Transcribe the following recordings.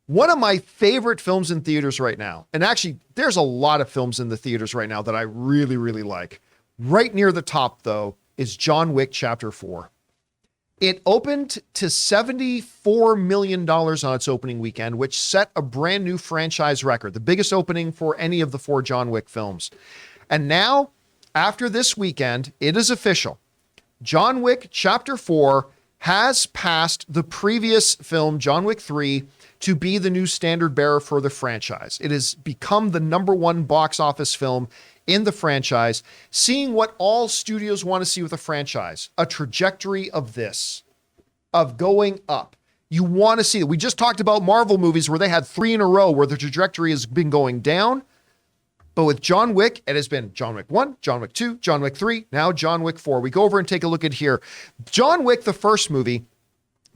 One of my favorite films in theaters right now, and actually there's a lot of films in the theaters right now that I really, really like. Right near the top, though, is John Wick Chapter 4. It opened to $74 million on its opening weekend, which set a brand new franchise record, the biggest opening for any of the 4 John Wick films. And now, after this weekend, it is official. John Wick Chapter 4 has passed the previous film, John Wick 3, to be the new standard bearer for the franchise. It has become the #1 box office film in the franchise, seeing what all studios want to see with a franchise, a trajectory of this, of going up. You want to see it. We just talked about Marvel movies where they had 3 in a row where the trajectory has been going down. But with John Wick, it has been John Wick 1, John Wick 2, John Wick 3, now John Wick 4. We go over and take a look at here. John Wick, the first movie,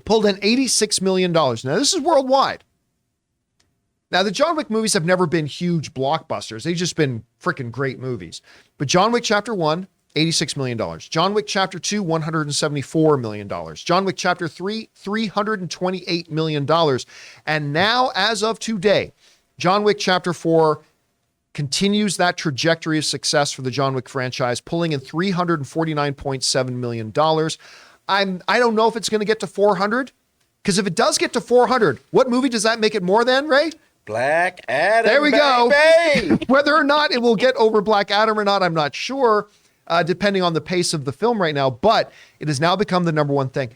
pulled in $86 million. Now, this is worldwide. Now, the John Wick movies have never been huge blockbusters. They've just been freaking great movies. But John Wick Chapter 1, $86 million. John Wick Chapter 2, $174 million. John Wick Chapter 3, $328 million. And now, as of today, John Wick Chapter 4 continues that trajectory of success for the John Wick franchise, pulling in $349.7 million. I don't know if it's going to get to 400, because if it does get to 400, what movie does that make it more than, Ray? Black Adam. There we go. Whether or not it will get over Black Adam or not, I'm not sure, depending on the pace of the film right now, but it has now become the #1 thing.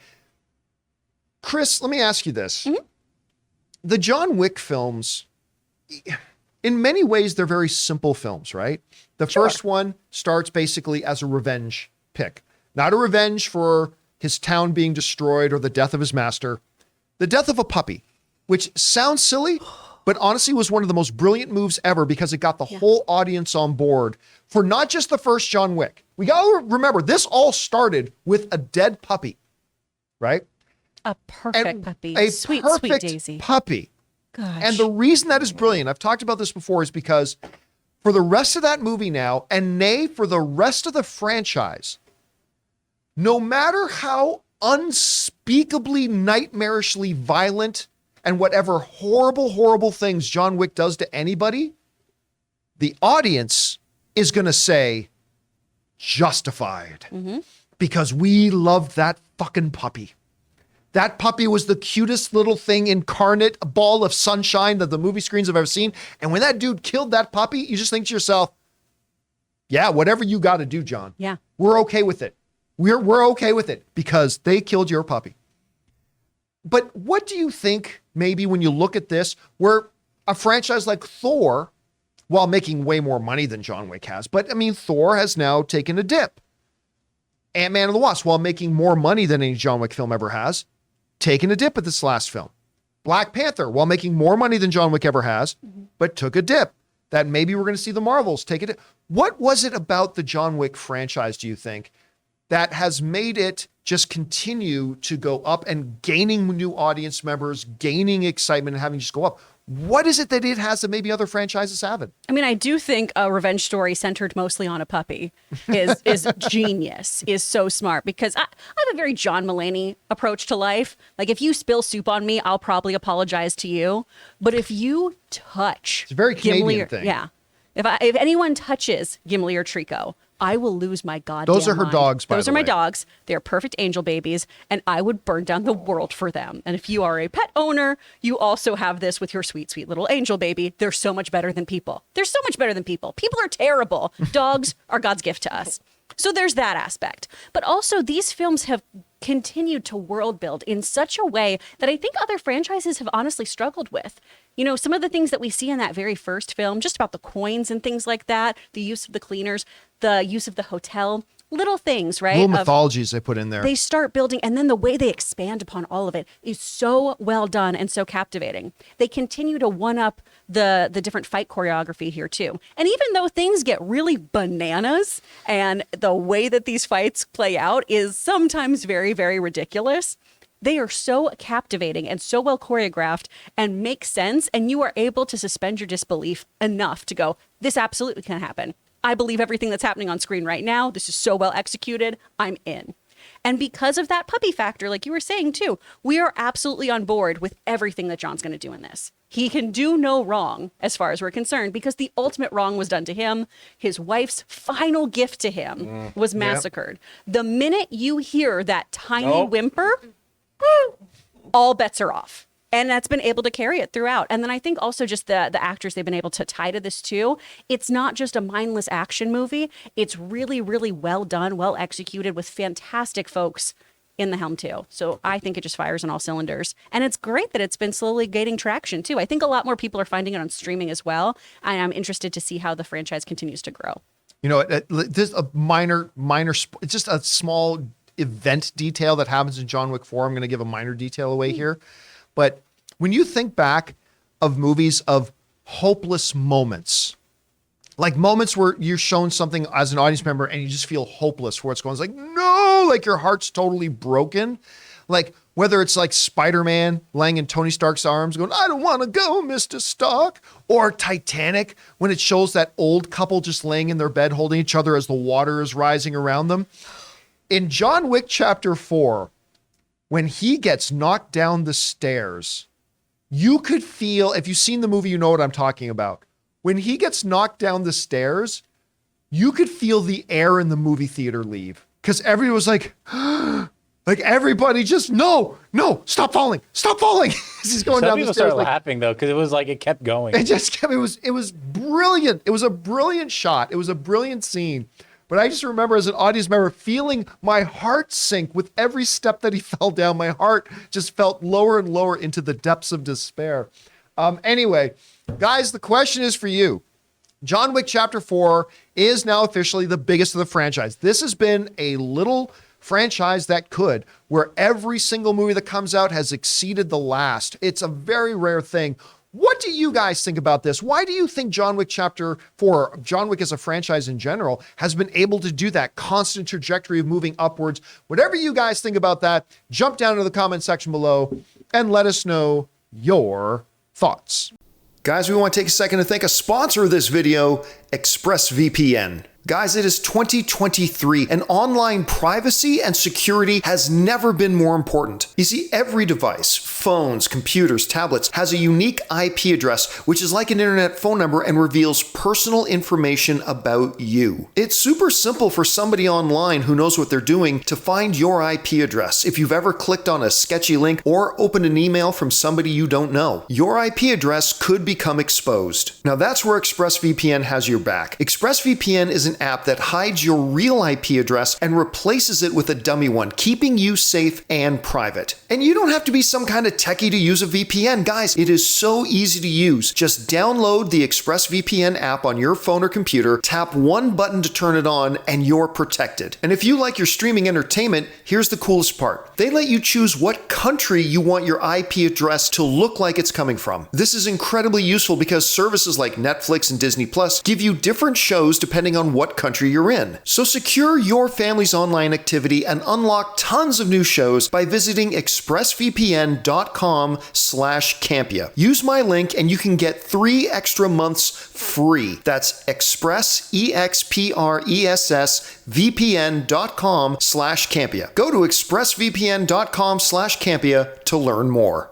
Chris, let me ask you this. Mm-hmm. The John Wick films, in many ways, they're very simple films, right? The first one starts basically as a revenge pick. Not a revenge for his town being destroyed or the death of his master. The death of a puppy, which sounds silly, but honestly was one of the most brilliant moves ever because it got the whole audience on board for not just the first John Wick. We got to remember, this all started with a dead puppy, right? A perfect puppy. A sweet Daisy. Puppy. Gosh. And the reason that is brilliant, I've talked about this before, is because for the rest of that movie now, and nay, for the rest of the franchise, no matter how unspeakably nightmarishly violent and whatever horrible, horrible things John Wick does to anybody, the audience is going to say, justified. Mm-hmm. Because we loved that fucking puppy. That puppy was the cutest little thing, incarnate, a ball of sunshine that the movie screens have ever seen. And when that dude killed that puppy, you just think to yourself, yeah, whatever you got to do, John. Yeah. We're okay with it. We're okay with it because they killed your puppy. But what do you think, maybe when you look at this, where a franchise like Thor, while making way more money than John Wick has, but I mean, Thor has now taken a dip. Ant-Man and the Wasp, while making more money than any John Wick film ever has, taken a dip at this last film. Black Panther, while making more money than John Wick ever has, but took a dip. That maybe we're going to see the Marvels take a dip. What was it about the John Wick franchise, do you think, that has made it just continue to go up and gaining new audience members, gaining excitement and having just go up? What is it that it has that maybe other franchises haven't? I mean, I do think a revenge story centered mostly on a puppy is genius, is so smart, because I have a very John Mulaney approach to life. Like, if you spill soup on me, I'll probably apologize to you. But if you touch it's a very Canadian Gimli thing. Yeah. If anyone touches Gimli or Trico, I will lose my goddamn Those are her mind. dogs, by Those the are my way. dogs. They're perfect angel babies, and I would burn down the world for them. And if you are a pet owner, you also have this with your sweet, sweet little angel baby. They're so much better than people. They're so much better than people. People are terrible. Dogs are God's gift to us. So there's that aspect. But also, these films have continued to world build in such a way that I think other franchises have honestly struggled with. You know, some of the things that we see in that very first film, just about the coins and things like that, the use of the cleaners, the use of the hotel, little things, right? Little mythologies they put in there. They start building, and then the way they expand upon all of it is so well done and so captivating. They continue to one-up the different fight choreography here, too. And even though things get really bananas, and the way that these fights play out is sometimes very, very ridiculous, they are so captivating and so well choreographed and make sense, and you are able to suspend your disbelief enough to go, this absolutely can happen. I believe everything that's happening on screen right now. This is so well executed. I'm in. And because of that puppy factor, like you were saying too, we are absolutely on board with everything that John's going to do in this. He can do no wrong as far as we're concerned, because the ultimate wrong was done to him. His wife's final gift to him was massacred. The minute you hear that tiny whimper, all bets are off. And that's been able to carry it throughout. And then I think also just the actors they've been able to tie to this too. It's not just a mindless action movie. It's really, really well done, well executed with fantastic folks in the helm too. So I think it just fires on all cylinders. And it's great that it's been slowly gaining traction too. I think a lot more people are finding it on streaming as well. And I'm interested to see how the franchise continues to grow. You know, there's a minor, it's just a small event detail that happens in John Wick 4. I'm going to give a minor detail away here. But when you think back of movies of hopeless moments, like moments where you're shown something as an audience member and you just feel hopeless for what's going on. It's like, no, like your heart's totally broken. Like whether it's like Spider-Man laying in Tony Stark's arms going, I don't want to go, Mr. Stark. Or Titanic, when it shows that old couple just laying in their bed holding each other as the water is rising around them. In John Wick Chapter 4, when he gets knocked down the stairs, you could feel, if you've seen the movie, you know what I'm talking about. When he gets knocked down the stairs, you could feel the air in the movie theater leave. Because everyone was like, like everybody just, no, stop falling. He's going down the stairs. Some people started laughing though, because it was like, it kept going. It just kept, it was brilliant. It was a brilliant shot. It was a brilliant scene. But I just remember as an audience member feeling my heart sink with every step that he fell down. My heart just felt lower and lower into the depths of despair. Anyway, guys, the question is for you. John Wick Chapter 4 is now officially the biggest of the franchise. This has been a little franchise that could, where every single movie that comes out has exceeded the last. It's a very rare thing. What do you guys think about this? Why do you think John Wick Chapter 4, John Wick as a franchise in general, has been able to do that constant trajectory of moving upwards? Whatever you guys think about that, jump down into the comment section below and let us know your thoughts. Guys, we want to take a second to thank a sponsor of this video, ExpressVPN. Guys, it is 2023, and online privacy and security has never been more important. You see, every device, phones, computers, tablets, has a unique IP address, which is like an internet phone number and reveals personal information about you. It's super simple for somebody online who knows what they're doing to find your IP address. If you've ever clicked on a sketchy link or opened an email from somebody you don't know, your IP address could become exposed. Now that's where ExpressVPN has your back. ExpressVPN is an app that hides your real IP address and replaces it with a dummy one, keeping you safe and private. And you don't have to be some kind of techie to use a VPN. Guys, it is so easy to use. Just download the ExpressVPN app on your phone or computer, tap one button to turn it on, and you're protected. And if you like your streaming entertainment, here's the coolest part. They let you choose what country you want your IP address to look like it's coming from. This is incredibly useful because services like Netflix and Disney Plus give you different shows depending on what country you're in. So secure your family's online activity and unlock tons of new shows by visiting expressvpn.com/Campea. Use my link and you can get 3 extra months free. That's expressvpn.com/Campea. Go to expressvpn.com/Campea to learn more.